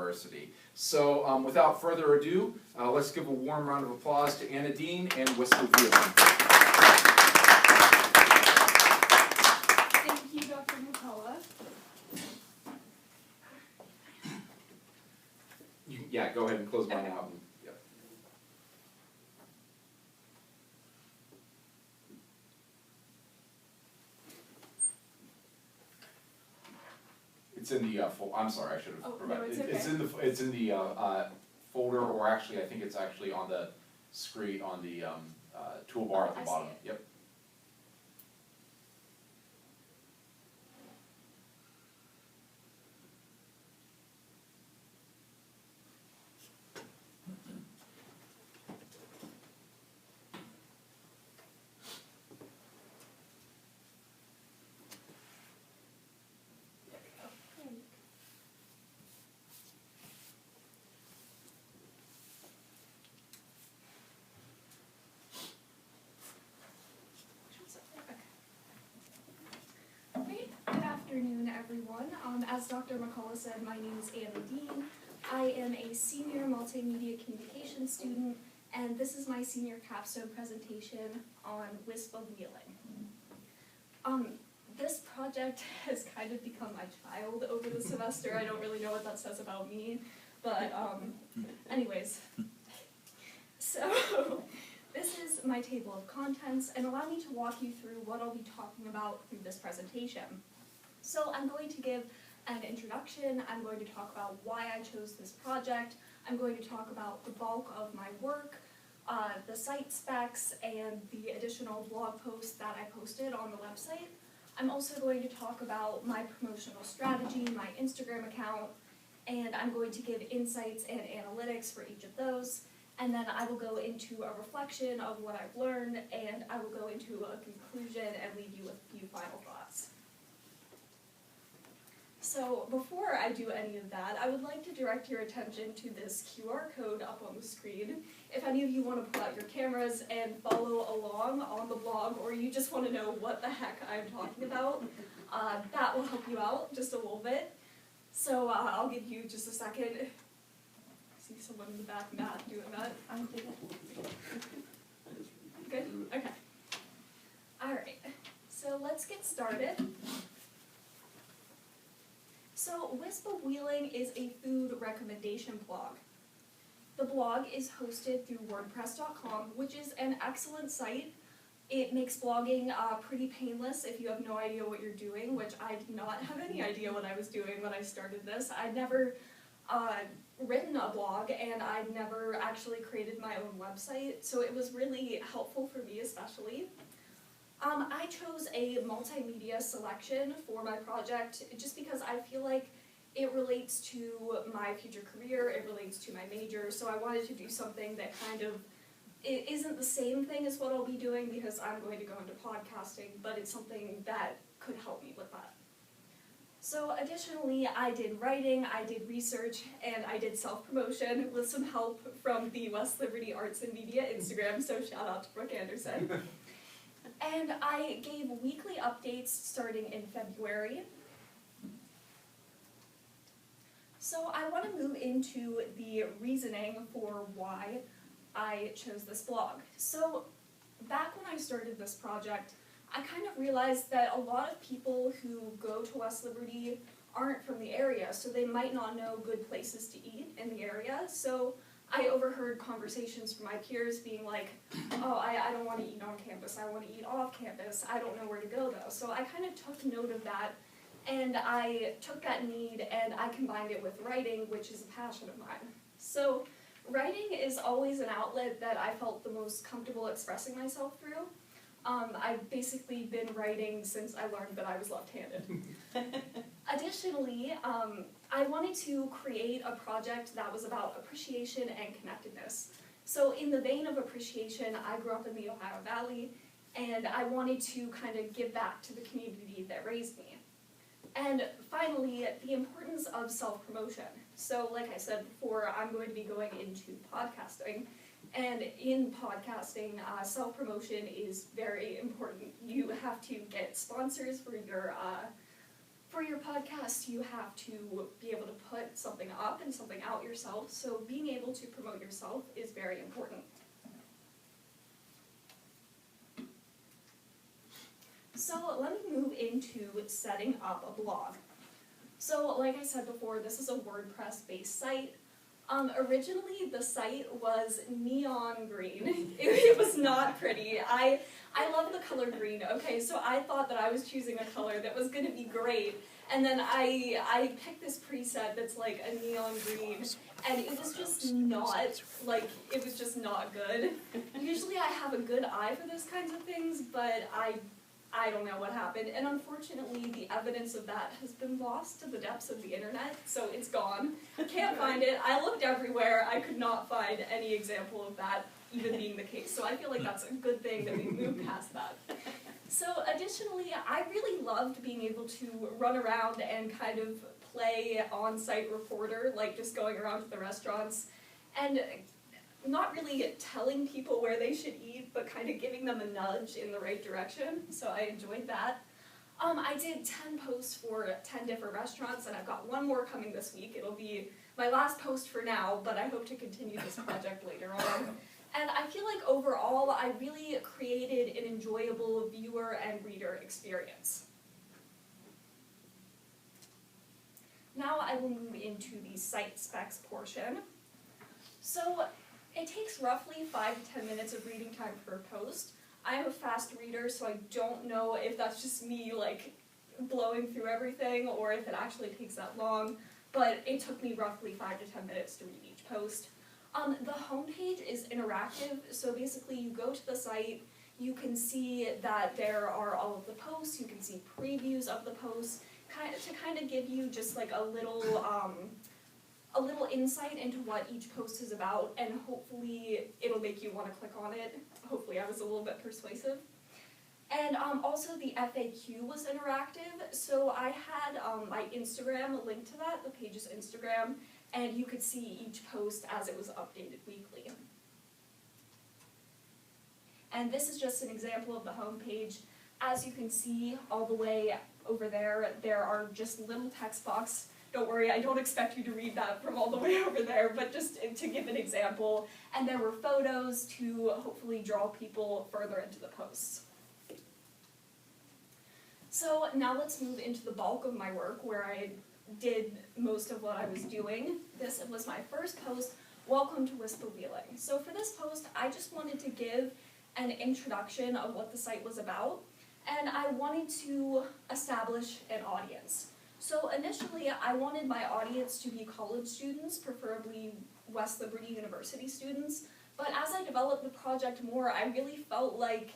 University. So without further ado, let's give a warm round of applause to Anna Dean and Whisper Wheeling. Thank you, Dr. McCullough. Yeah, go ahead and close mine out. Yep. It's in the I'm sorry, I should have provided. No, it's okay. It's in the folder, or actually, I think it's actually on the screen on the toolbar at the bottom. Yep. Good afternoon, everyone. As Dr. McCullough said, my name is Anna Dean. I am a senior multimedia communications student, and this is my senior capstone presentation on WSPA wheeling. This project has kind of become my child over the semester. I don't really know what that says about me, but anyways. So this is my table of contents, and allow me to walk you through what I'll be talking about through this presentation. So I'm going to give an introduction, I'm going to talk about why I chose this project, I'm going to talk about the bulk of my work, the site specs, and the additional blog posts that I posted on the website. I'm also going to talk about my promotional strategy, my Instagram account, and I'm going to give insights and analytics for each of those. And then I will go into a reflection of what I've learned, and I will go into a conclusion and leave you with a few final thoughts. So before I do any of that, I would like to direct your attention to this QR code up on the screen. If any of you want to pull out your cameras and follow along on the blog, or you just want to know what the heck I'm talking about, that will help you out just a little bit. So I'll give you just a second. See someone in the back, Matt, doing that. I'm doing it. Good? Okay. Alright, so let's get started. So WSPA Wheeling is a food recommendation blog. The blog is hosted through WordPress.com, which is an excellent site. It makes blogging pretty painless if you have no idea what you're doing, which I did not have any idea what I was doing when I started this. I'd never written a blog, and I'd never actually created my own website, so it was really helpful for me especially. I chose a multimedia selection for my project just because I feel like it relates to my future career, it relates to my major, so I wanted to do something that kind of, it isn't the same thing as what I'll be doing because I'm going to go into podcasting, but it's something that could help me with that. So additionally, I did writing, I did research, and I did self-promotion with some help from the West Liberty Arts and Media Instagram, so shout out to Brooke Anderson. And I gave weekly updates starting in February. So I want to move into the reasoning for why I chose this blog. So back when I started this project, I kind of realized that a lot of people who go to West Liberty aren't from the area, so they might not know good places to eat in the area. So I overheard conversations from my peers being like, oh, I don't want to eat on campus, I want to eat off campus, I don't know where to go though. So I kind of took note of that, and I took that need and I combined it with writing, which is a passion of mine. So writing is always an outlet that I felt the most comfortable expressing myself through. I've basically been writing since I learned that I was left-handed. Additionally, I wanted to create a project that was about appreciation and connectedness. So in the vein of appreciation, I grew up in the Ohio Valley, and I wanted to kind of give back to the community that raised me. And finally, the importance of self-promotion. So like I said before, I'm going to be going into podcasting. And in podcasting, self-promotion is very important. You have to get sponsors for for your podcast, you have to be able to put something up and something out yourself, so being able to promote yourself is very important. So let me move into setting up a blog. So like I said before, this is a WordPress-based site. Originally the site was neon green. It was not pretty. I love the color green, okay, so I thought that I was choosing a color that was gonna be great, and then I picked this preset that's like a neon green, and it was just not, like, it was just not good. Usually I have a good eye for those kinds of things, but I don't know what happened, and unfortunately the evidence of that has been lost to the depths of the internet, so it's gone. Can't find it. I looked everywhere. I could not find any example of that even being the case, so I feel like that's a good thing that we moved past that. So additionally, I really loved being able to run around and kind of play on-site reporter, like just going around to the restaurants and not really telling people where they should eat, but kind of giving them a nudge in the right direction, so I enjoyed that. I did 10 posts for 10 different restaurants, and I've got one more coming this week. It'll be my last post for now, but I hope to continue this project later on. And I feel like overall, I really created an enjoyable viewer and reader experience. Now I will move into the site specs portion. So it takes roughly 5 to 10 minutes of reading time per post. I'm a fast reader, so I don't know if that's just me like blowing through everything or if it actually takes that long, but it took me roughly 5 to 10 minutes to read each post. The homepage is interactive, so basically you go to the site, you can see that there are all of the posts, you can see previews of the posts, to kind of give you just like a little insight into what each post is about, and hopefully it'll make you want to click on it. Hopefully I was a little bit persuasive. And also the FAQ was interactive, so I had my Instagram linked to that, the page's Instagram, and you could see each post as it was updated weekly. And this is just an example of the homepage. As you can see all the way over there, there are just little text boxes. Don't worry, I don't expect you to read that from all the way over there, but just to give an example. And there were photos to hopefully draw people further into the posts. So now let's move into the bulk of my work where I did most of what I was doing. This was my first post, Welcome to Whisper Wheeling. So for this post, I just wanted to give an introduction of what the site was about, and I wanted to establish an audience. So initially, I wanted my audience to be college students, preferably West Liberty University students, but as I developed the project more, I really felt like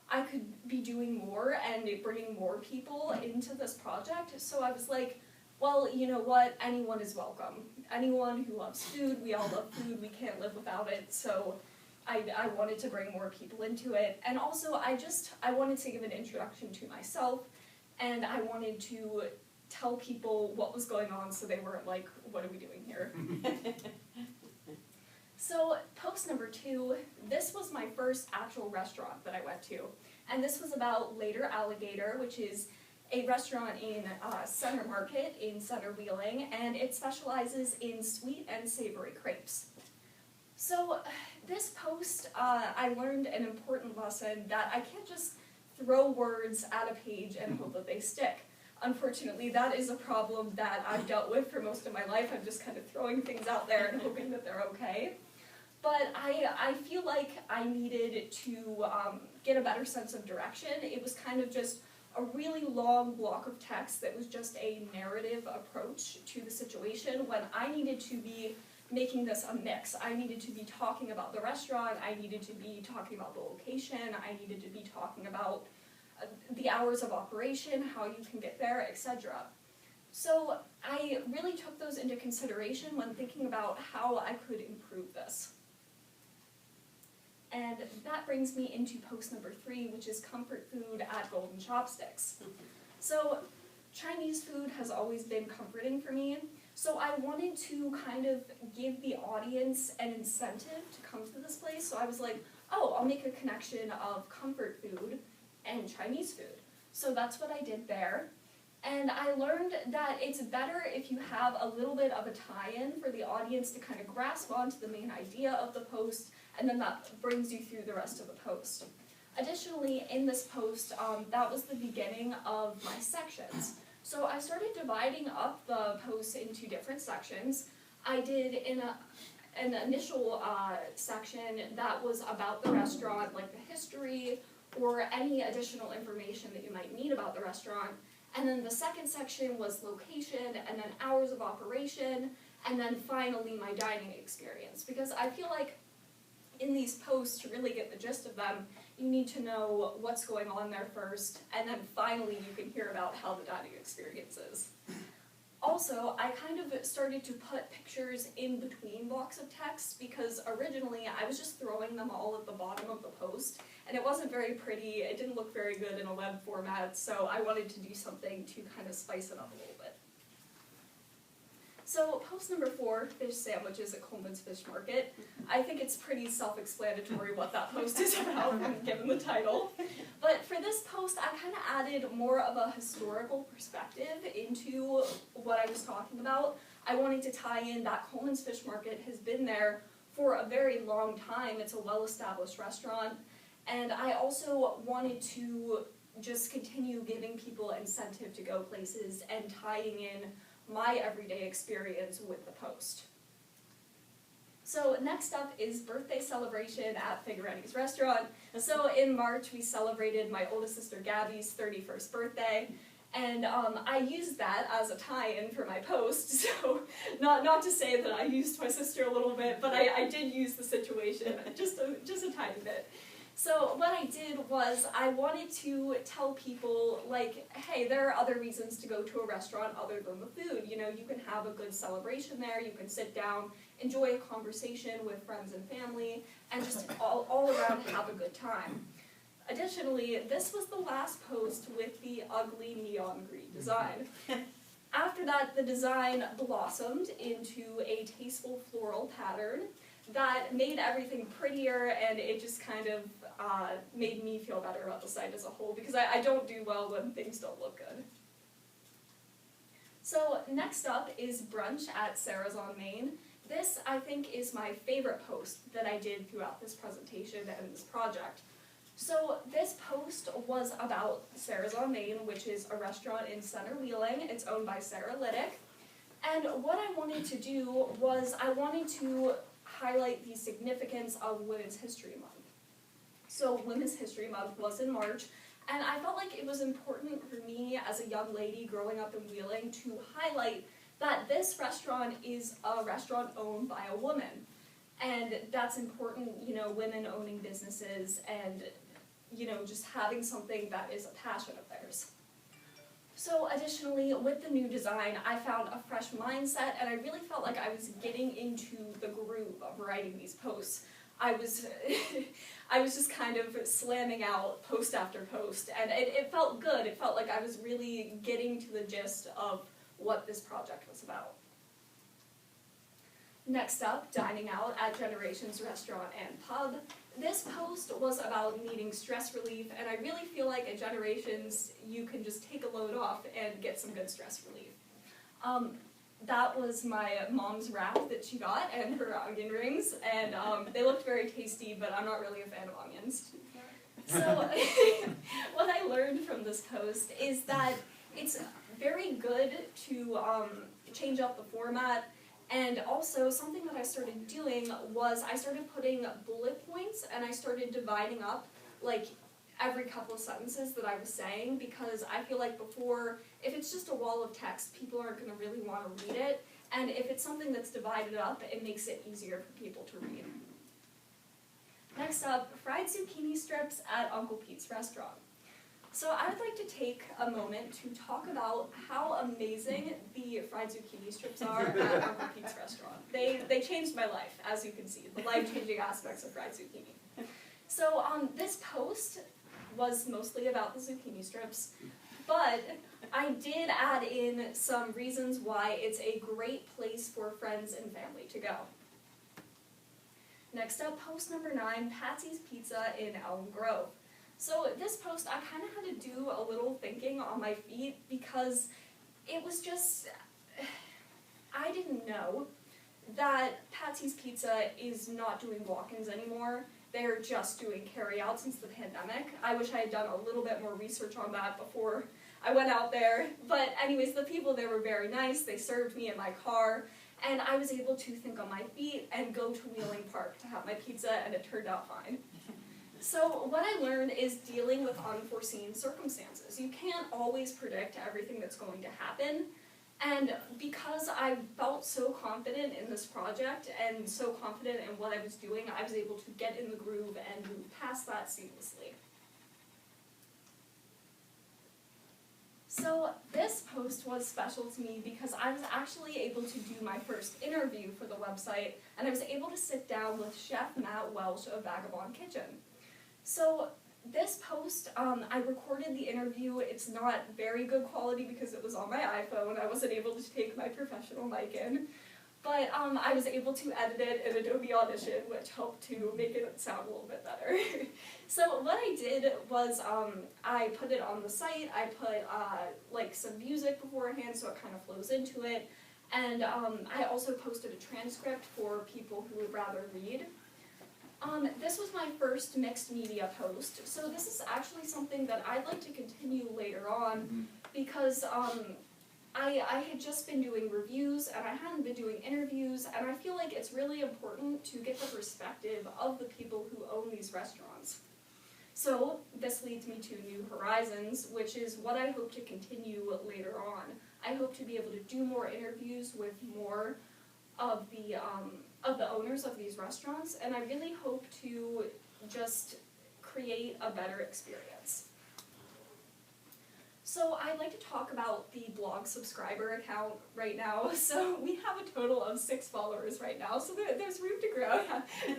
I could be doing more and bringing more people into this project, so I was like, well, you know what, anyone is welcome. Anyone who loves food, we all love food, we can't live without it, so I wanted to bring more people into it. And also, I wanted to give an introduction to myself, and I wanted to tell people what was going on so they weren't like, what are we doing here? So, post number 2, this was my first actual restaurant that I went to. And this was about Later Alligator, which is a restaurant in Center Market in Center Wheeling, and it specializes in sweet and savory crepes. So this post, I learned an important lesson that I can't just throw words at a page and hope that they stick. Unfortunately, that is a problem that I've dealt with for most of my life. I'm just kind of throwing things out there and hoping that they're okay. But I feel like I needed to get a better sense of direction. It was kind of just a really long block of text that was just a narrative approach to the situation when I needed to be making this a mix. I needed to be talking about the restaurant, I needed to be talking about the location, I needed to be talking about the hours of operation, how you can get there, etc. So I really took those into consideration when thinking about how I could improve this. And that brings me into post number 3, which is comfort food at Golden Chopsticks. So Chinese food has always been comforting for me, so I wanted to kind of give the audience an incentive to come to this place, so I was like, oh, I'll make a connection of comfort food and Chinese food. So that's what I did there. And I learned that it's better if you have a little bit of a tie-in for the audience to kind of grasp onto the main idea of the post, and then that brings you through the rest of the post. Additionally, in this post, that was the beginning of my sections. So I started dividing up the posts into different sections. I did an initial section that was about the restaurant, like the history, or any additional information that you might need about the restaurant. And then the second section was location, and then hours of operation, and then finally my dining experience. Because I feel like in these posts, to really get the gist of them, you need to know what's going on there first, and then finally you can hear about how the dining experience is. Also, I kind of started to put pictures in between blocks of text because originally I was just throwing them all at the bottom of the post, and it wasn't very pretty, it didn't look very good in a web format, so I wanted to do something to kind of spice it up a little bit. So post number 4, fish sandwiches at Coleman's Fish Market. I think it's pretty self-explanatory what that post is about, given the title. But for this post, I kind of added more of a historical perspective into what I was talking about. I wanted to tie in that Coleman's Fish Market has been there for a very long time. It's a well-established restaurant. And I also wanted to just continue giving people incentive to go places and tying in my everyday experience with the post. So next up is birthday celebration at Figueretti's restaurant. So in March we celebrated my oldest sister Gabby's 31st birthday, and I used that as a tie-in for my post. So not to say that I used my sister a little bit, but I did use the situation just a tiny bit. So what I did was I wanted to tell people, like, hey, there are other reasons to go to a restaurant other than the food. You know, you can have a good celebration there, you can sit down, enjoy a conversation with friends and family, and just all around have a good time. Additionally, this was the last post with the ugly neon green design. After that, the design blossomed into a tasteful floral pattern that made everything prettier, and it just kind of made me feel better about the site as a whole, because I don't do well when things don't look good. So next up is brunch at Sarah's on Main. This, I think, is my favorite post that I did throughout this presentation and this project. So this post was about Sarah's on Main, which is a restaurant in Center Wheeling. It's owned by Sarah Liddick. And what I wanted to do was I wanted to highlight the significance of Women's History Month. So Women's History Month was in March, and I felt like it was important for me as a young lady growing up in Wheeling to highlight that this restaurant is a restaurant owned by a woman. And that's important, you know, women owning businesses and, you know, just having something that is a passion of theirs. So additionally, with the new design, I found a fresh mindset, and I really felt like I was getting into the groove of writing these posts. I was just kind of slamming out post after post, and it felt good. It felt like I was really getting to the gist of what this project was about. Next up, dining out at Generations Restaurant and Pub. This post was about needing stress relief, and I really feel like at Generations you can just take a load off and get some good stress relief. That was my mom's wrap that she got and her onion rings, and they looked very tasty, but I'm not really a fan of onions. So what I learned from this post is that it's very good to change up the format. And also, something that I started doing was I started putting bullet points, and I started dividing up, like, every couple of sentences that I was saying, because I feel like before, if it's just a wall of text, people aren't going to really want to read it, and if it's something that's divided up, it makes it easier for people to read. Next up, fried zucchini strips at Uncle Pete's restaurant. So I would like to take a moment to talk about how amazing the fried zucchini strips are at Uncle Pete's restaurant. They changed my life, as you can see, the life-changing aspects of fried zucchini. So this post was mostly about the zucchini strips, but I did add in some reasons why it's a great place for friends and family to go. Next up, post number 9, Patsy's Pizza in Elm Grove. So this post, I kind of had to do a little thinking on my feet because it was just, I didn't know that Patsy's Pizza is not doing walk-ins anymore. They're just doing carry-out since the pandemic. I wish I had done a little bit more research on that before I went out there. But anyways, the people there were very nice. They served me in my car, and I was able to think on my feet and go to Wheeling Park to have my pizza, and it turned out fine. So what I learned is dealing with unforeseen circumstances. You can't always predict everything that's going to happen. And because I felt so confident in this project and so confident in what I was doing, I was able to get in the groove and move past that seamlessly. So this post was special to me because I was actually able to do my first interview for the website, and I was able to sit down with Chef Matt Welsh of Vagabond Kitchen. So this post, I recorded the interview. It's not very good quality because it was on my iPhone. I wasn't able to take my professional mic in. But I was able to edit it in Adobe Audition, which helped to make it sound a little bit better. So what I did was I put it on the site. I put like some music beforehand so it kind of flows into it. And I also posted a transcript for people who would rather read. This was my first mixed media post, so this is actually something that I'd like to continue later on because I had just been doing reviews and I hadn't been doing interviews, and I feel like it's really important to get the perspective of the people who own these restaurants. So this leads me to New Horizons, which is what I hope to continue later on. I hope to be able to do more interviews with more of the owners of these restaurants, and I really hope to just create a better experience. So I'd like to talk about the blog subscriber account right now. So we have a total of 6 followers right now, so there's room to grow.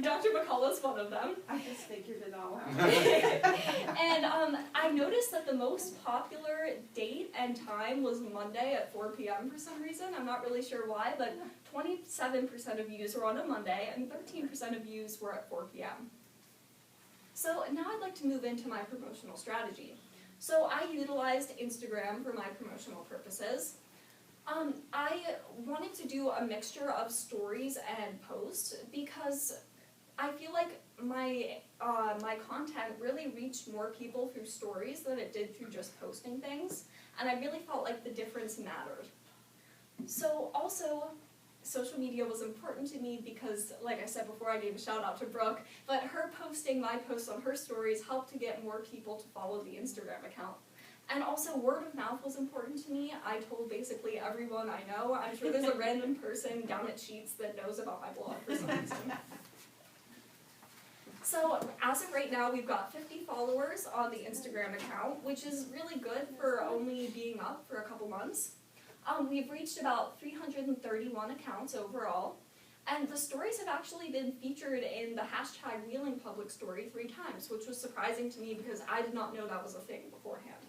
Dr. McCullough's one of them. I just figured it all out. And I noticed that the most popular date and time was Monday at 4 p.m. for some reason. I'm not really sure why, but 27% of views were on a Monday and 13% of views were at 4 p.m. So now I'd like to move into my promotional strategy. So I utilized Instagram for my promotional purposes. I wanted to do a mixture of stories and posts because I feel like my content really reached more people through stories than it did through just posting things, and I really felt like the difference mattered. So also, social media was important to me because, like I said before, I gave a shout out to Brooke, but her posting my posts on her stories helped to get more people to follow the Instagram account. And also, word of mouth was important to me. I told basically everyone I know. I'm sure there's a random person down at Sheets that knows about my blog for some reason. So, as of right now, we've got 50 followers on the Instagram account, which is really good for only being up for a couple months. We've reached about 331 accounts overall, and the stories have actually been featured in the hashtag Wheeling Public Story 3 times, which was surprising to me because I did not know that was a thing beforehand.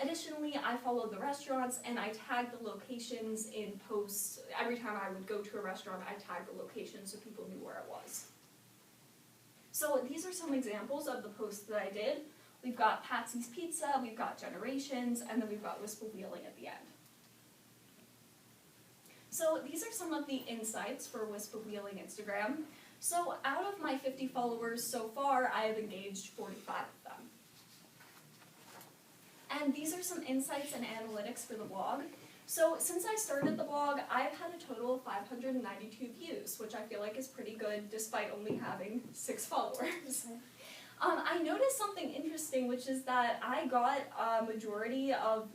Additionally, I followed the restaurants and I tagged the locations in posts. Every time I would go to a restaurant, I tagged the location so people knew where it was. So these are some examples of the posts that I did. We've got Patsy's Pizza, we've got Generations, and then we've got Wistful Wheeling at the end. So these are some of the insights for Wistful Wheeling Instagram. So out of my 50 followers so far, I have engaged 45 of them. And these are some insights and analytics for the blog. So since I started the blog, I've had a total of 592 views, which I feel like is pretty good despite only having 6 followers. I noticed something interesting, which is that I got a majority of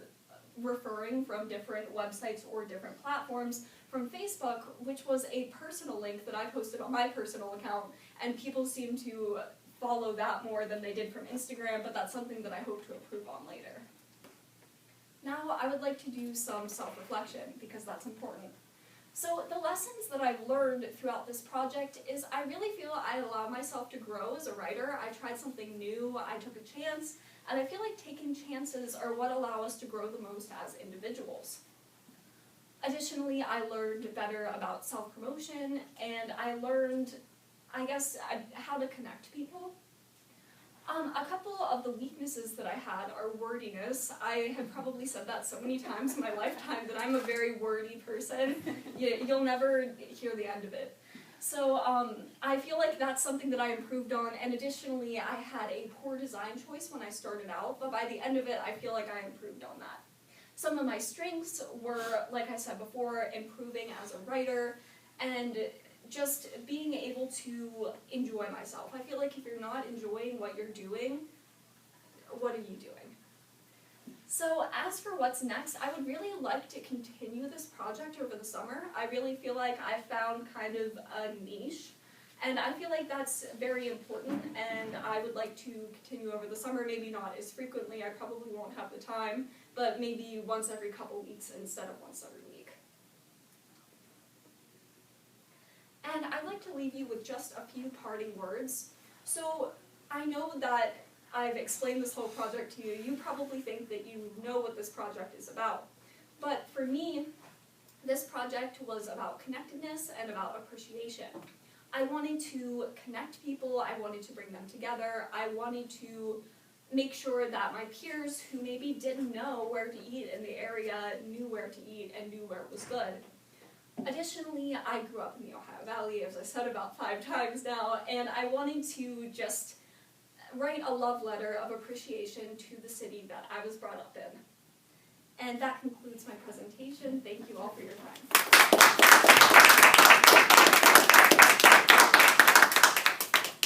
referring from different websites or different platforms from Facebook, which was a personal link that I posted on my personal account, and people seem to follow that more than they did from Instagram, but that's something that I hope to improve on later. Now I would like to do some self-reflection, because that's important. So the lessons that I've learned throughout this project is I really feel I allowed myself to grow as a writer. I tried something new, I took a chance, and I feel like taking chances are what allow us to grow the most as individuals. Additionally, I learned better about self-promotion, and I learned, I guess, how to connect people. A couple of the weaknesses that I had are wordiness. I have probably said that so many times in my lifetime that I'm a very wordy person. You'll never hear the end of it. So I feel like that's something that I improved on, and additionally I had a poor design choice when I started out, but by the end of it I feel like I improved on that. Some of my strengths were, like I said before, improving as a writer, and just being able to enjoy myself. I feel like if you're not enjoying what you're doing, what are you doing? So as for what's next, I would really like to continue this project over the summer. I really feel like I found kind of a niche, and I feel like that's very important, and I would like to continue over the summer, maybe not as frequently, I probably won't have the time, but maybe once every couple weeks instead of once every week. And I'd like to leave you with just a few parting words. So I know that I've explained this whole project to you. You probably think that you know what this project is about. But for me, this project was about connectedness and about appreciation. I wanted to connect people, I wanted to bring them together, I wanted to make sure that my peers who maybe didn't know where to eat in the area knew where to eat and knew where it was good. Additionally, I grew up in the Ohio Valley, as I said about 5 times now, and I wanted to just write a love letter of appreciation to the city that I was brought up in. And that concludes my presentation. Thank you all for your time.